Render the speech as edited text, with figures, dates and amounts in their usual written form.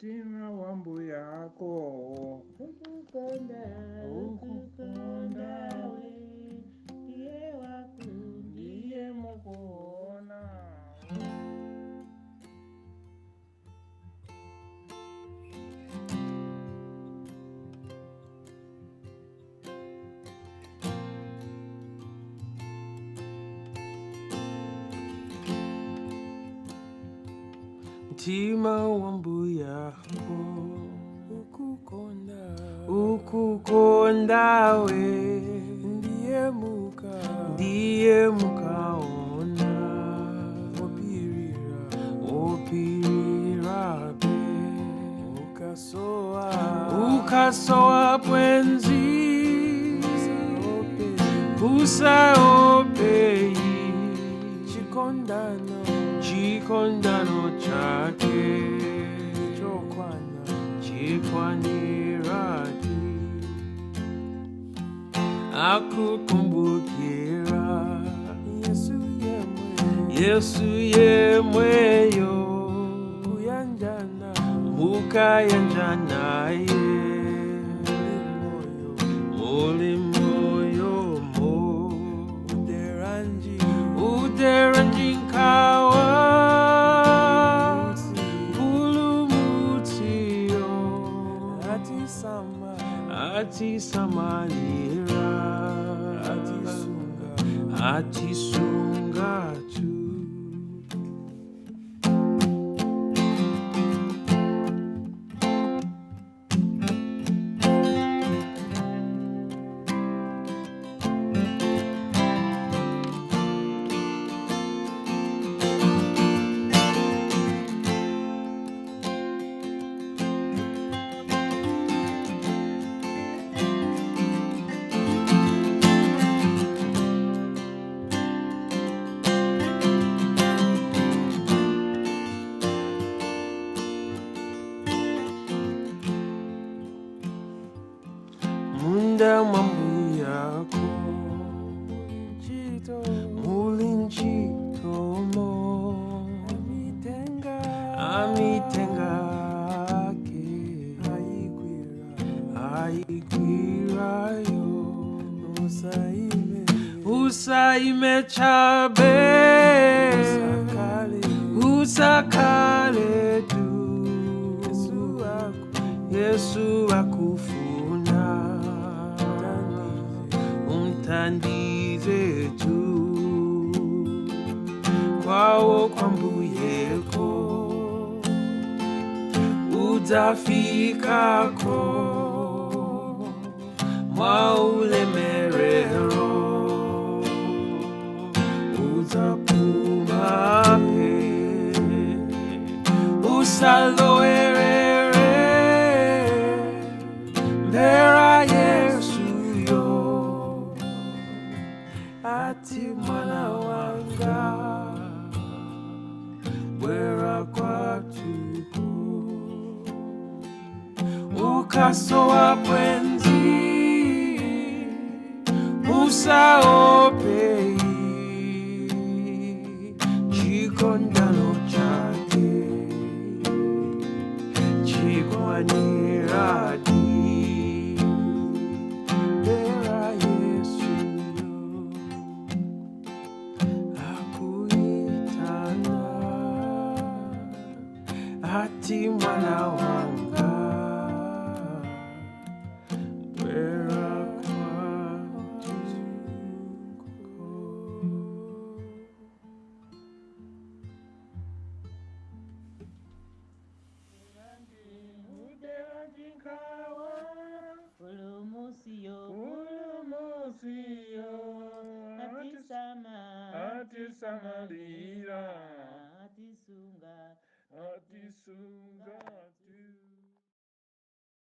Mtima wa Mbuyako Ukukonda we Ndiye waku Ndiye mukaona Mtima wa Mbuyako Ukukonda we Ndiye mukaona Wopirirabe Ukasowa bwenzi Usaope Chikondano chake Chikwaniradi Yesu yemweyo Mukayanjana Muli moyomo Uderanji nkhawa Mpulumutsiyo Atisamalira Atisungatu Munda Mbuyako Muli ntchitomo Amithenga Aigwirayo Usaime chabe Usakale tu Yesu akufuna Umtandize tu Kwawo kwa Mbuyako Udafikako Mwaulemerero Udapumape Usaloerere Mvera Yesuyo Ati mwana wanga Wera kwatuko Ukasowa bwenzi Usaope Chikondano chake Chikwaniradi Mvera Yesuyo akuitana Ati mwana wanga Wera kwatuko Uderanji nkhawa Mpulumutsiyo Mpulumutsiyo Atisamalira Atisungatu Atisungatu